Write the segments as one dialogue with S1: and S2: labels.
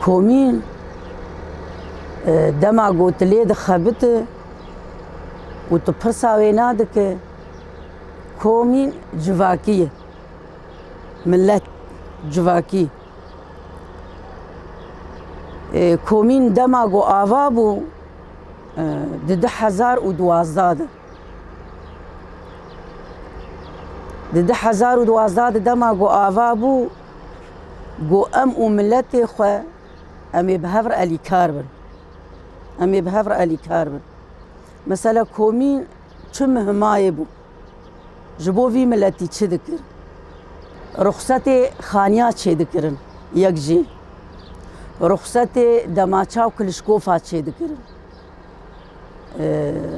S1: كومين دما قوت لي دخبت وتبرسا وينادك كومين جواكية ملت جواكي كومين دما قو آوابو دده 1012 دده 1012 دما قو آوابو قو أم وملتي خو أمي بهفر ألي كاربن أمي بهفر ألي كاربن مثلا كومين چم هماي بو جبو في ملتي چه دكر رخصتي خانيات چه دكرن يك جي رخصتي دماچاو كلشكوفات چه دكرن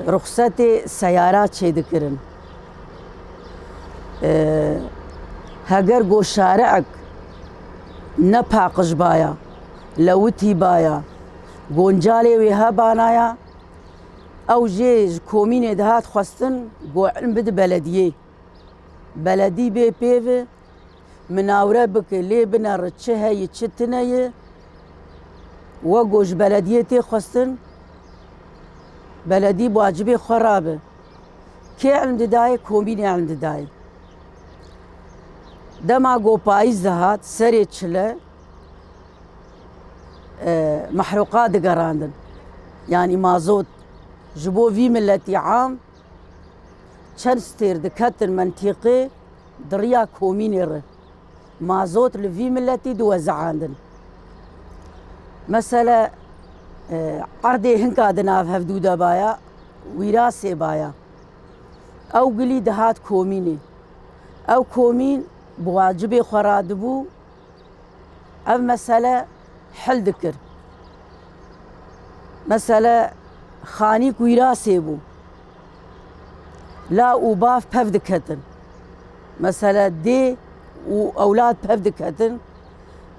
S1: رخصتي سيارات چه دكرن هگر گو شارعك نپاقش بايا لوتي بايا گونجالي ويها بانايا او جيج كومين دهات خواستن گو علم بد بلديه بلدي بي بيف مناوره بك لي بنا رتشه هي تشتنيه وگوش بلديه تي خواستن بلدي بواجبي خرابه كي علم دداي كومين علم دداي دما گو پاییز دهات سری چله محروقات دقراندن يعني مازوت جبو في ملتي عام چند ستير دكتن منطقي دريا كومينير مازوت لفي ملتي دوزعاندن مثلا عردي هنكا دناف هفدودا بايا ويراسي بايا او قلي دهات كوميني او كومين بواجبي خرادبو او مسألة حل ذكر مسألة خانيك ويراسي بو لا وباف بف دكتن مسألة دي وأولاد بف دكتن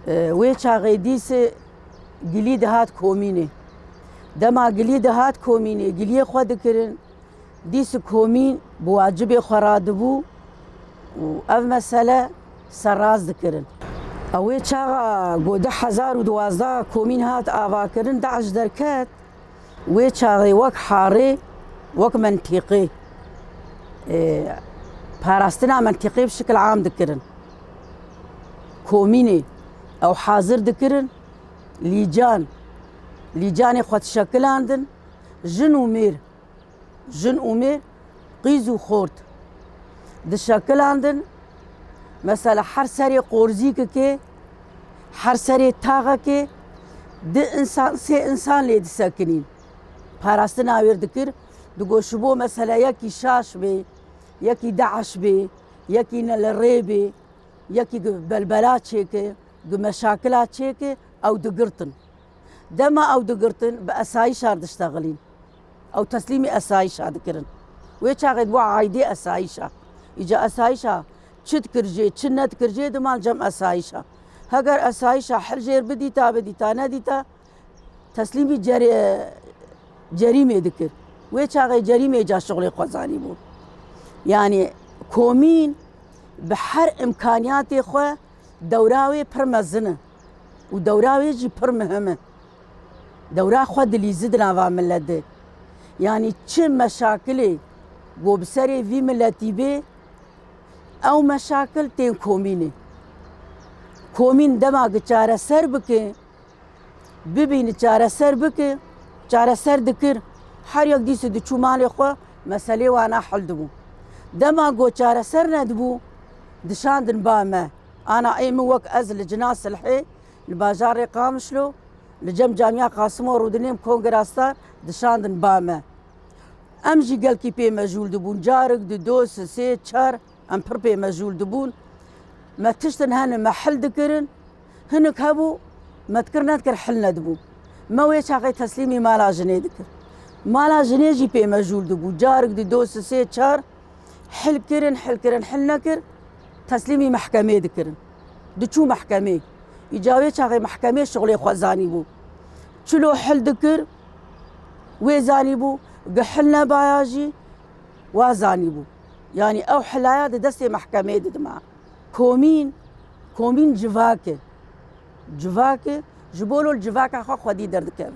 S1: ويشا غيديس قليد هات كوميني دما قليد هات كوميني قليه خوا ذكرن ديس كومين بواجبي خرادبو و مسألة سراز ذكرن اوی چاقا گوده 1012 كومين هات آوا کرن 11 درکت وی چاقی وک حاری وک منطقي پاراستنا منطقي بشكل عام ذكرن كوميني او حاضر ذكرن ليجان خود شكل عندن جن ومير قيز وخورت ده شكل عندن مثلا هر سری قرزی که هر سری تاغه که ده انسان سه انسان لید سکنین پاراستن آویر دکر دگو شبو مثلا یکی شاش بی یکی داعش بی یکی نلری بی یکی بلبلات چه که مشاکلات چه که او دگرتن دما او دگرتن به اسایش دشتغلین او تسلیم اسایش دکرن وی چاقید بو عایده اسایشا ایجا اسایشا چت کرجی چنت کرجی دمان جم اسایشا هگر اسایشا حرجر بدیتا ندیتا تسلیمی جریمه دکر وی چاقی جریمه جا شغل قزانی بود يعني كومين بحر امكانياتي خو دوراوي برمزنه ودوراوي جي برمهمه دورا خو دلي زدنا فاملده يعني چه مشاكل وبسري في ملتي بي او مشاكل تين كوميني كومين دماغ چاره سر بك ببين چاره سر بك چاره سر دكر هر يك ديس د چومال خو مسئله وانا حل دبو دماغ چاره سر ندبو دشاندن بامه انا اي موك ازل جناس الحي البازار قامشلو لجم جامعه قاسم ورودنيم كونغراستا دشاندن بامه ام جی گل کی پی مجول دبون جارك دو سه چار ام پر پی مجول دبون ما تشتن هن محل دكرن هنك هبو ما تكرنا تكر حل ندبو ما ويش عقي تسليمي مالا جنيه دكر مالا جنيه جي بي مجول دبو جارك دو سه چار حل كرن حل نكر تسليمي محكمة دكرن دو شو محكمة يجاوي عقي محكمة شغلي خوازاني بو شلو حل دكر ويزاني بو قحلنا باياجي وازاني بو يعني او حلايا دستي محكمة دماء كومين جواكه جبولو الجواكه خو خدي درد كامل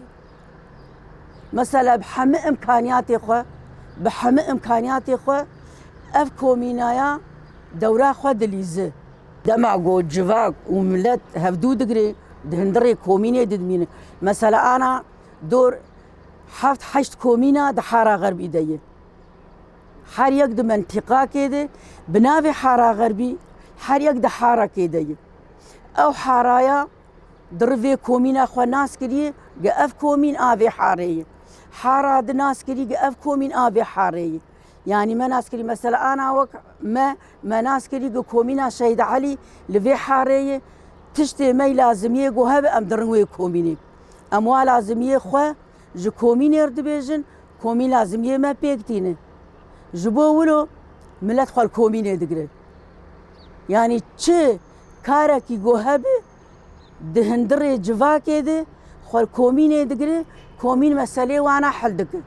S1: مثلا بحمي امكانياتي خو اف كومينايا دورا خو دليزه دمع جو جواك وملت هفدو دغري دهندري كوميني ددمين مثلا انا دور حفت حشت كومينا دحارة غرب ايديه حار يك د منطقه كده بنافي حاره غربي حار يك دحارة كده او حرايا درفي كومينا خو ناس كدي قف كومين افي حاريه حاره د ناس كدي قف كومين افي حاريه يعني ما ناس كدي مثلا انا وك ما ناس كدي كومينا شهيد علي لفي حاريه تشتي ما لازم يجو هب ام درنوي كوميني اموا لازم يخو جو كوميني ردبيجن كومين لازم يما بيكتينه جبو ولو ملت خو الكوميني دغري يعني تشي كاركي جو هب دهندري جوا كده خو الكوميني دغري كومين مسألة وانا حل دغ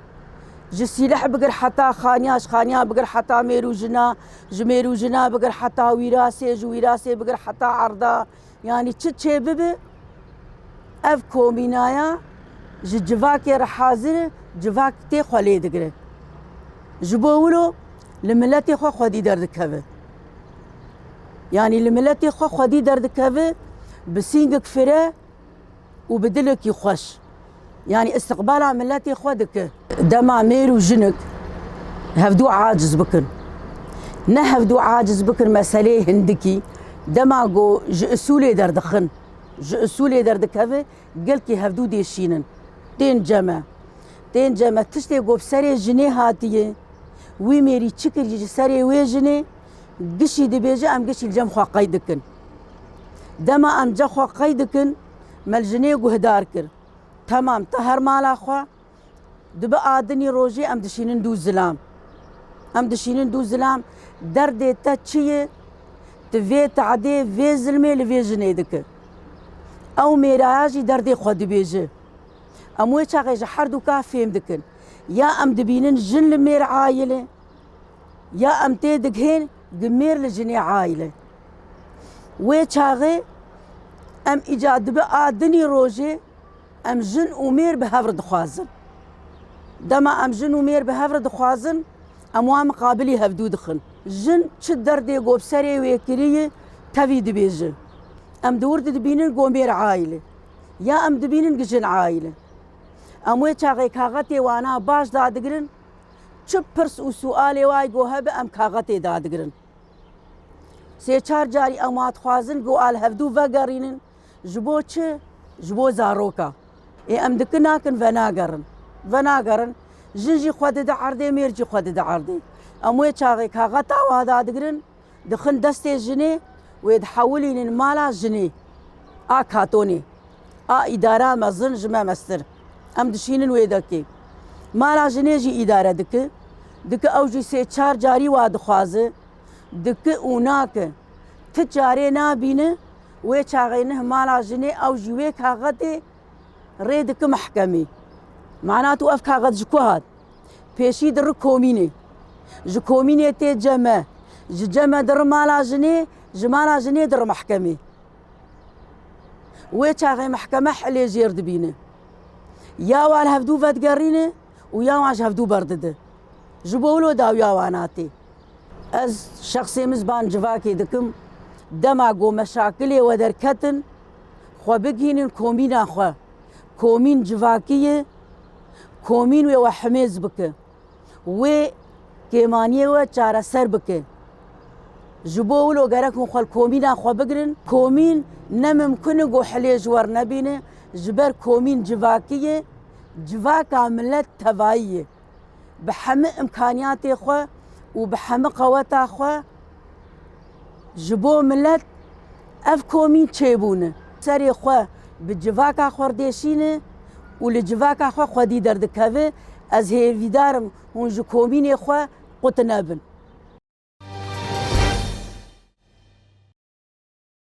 S1: جسيلح بقر حتى خانيا بقر حتى ميرو جنا بقر حتى ويراسي بقر حتى عرضا يعني تشي بب اف كومينايا جواك حاضر جواك تي خولي دغري جبولو لملتي خو خدي درد كبه يعني لملتي خو خدي درد كبه بسينك فره وبدلك يخش يعني استقبال ملتي خودك دما ميرو جنك هفدو عاجز بكن نهفدو عاجز بكن مسألة هندكي دما جو جسولي دردخن جسولي دردكبه قلكي هفدو ديشينن تين جمع تشتي جو بسري جني هاتيه وي ميري تشكر جي سري وي جني قشي دبيجي ام قشي الجم خو قيدكن دما ام جخو قيدكن مال جني جو هدار كر تمام طهر مالا خو دبا ادني روجي ام دشينن دو زلام درد تاتشي تفي تعدي في زلمي لفي جني دك او ميراجي دردي خو دبيجي اموي شاغي جحردو كافيم دكن يا ام دبينن جن لمير عايله يا ام تيدكهن دمير لجني عايله وي شاغي ام ايجاد بادني روجي ام جن امير بهفرد خوازن دما ام جن امير بهفرد خوازن اموا مقابلي هفدو دخن جن تشدر دي قوب سري ويكريه تفي دبيجي ام دورد دبينن قومير عايله يا ام دبينن جن عايله اموي چاغي كاغتي وانا باش دادگرن چپ پرس و سؤالي واي گو هب ام كاغتي دادگرن سي چار جاري امات خوازن گو آل هفدو وگرينن جبو چه جبو زاروكا اي ام دكناكن وناگرن جنجي خود دا عرضي ميرجي خود دا عرضي اموي چاغي كاغتا وادادگرن دخن دستي جني ويدحولين مالا جني كاتوني اداره مزن جمع مستر ام دشينن ويدكي مالا جنيجي اداره دك اوجي سي چار جاري واد خوازه دك اوناك تجاري نابينه وي چاغينه مالا جني اوجي وي كاغتي ريدك محكمي معناته اف كاغت جكوهات بيشي در كوميني جكوميني تي جمع در مالا جني در محكمي وي چاغي محكمه حلي جير دبينه يا وال هفدو فتقرينه ويا واش هفدو بردده جبولو داو يا واناتي از شخصي مزبان جواكي دكم دماغو مشاكلي ودركتن خو بگهينن كومينا خو كومين جواكيه كومين وحميز بك و كيمانيه و چاره سر بك جبولو غركم خو كومينا خو بگرن كومين نممكن جو حلي جوار نبينه جبر كومين جواكيه جواكا ملت تباية بحمى إمكانياتي خو وبحمى قوتا خو جبو ملت اف كومين تشيبونه سري خو بجفاكا خورديشينه ولجفاكا خو خدي دردكافه از هيفيدارم هون جو كومين خو قطنابن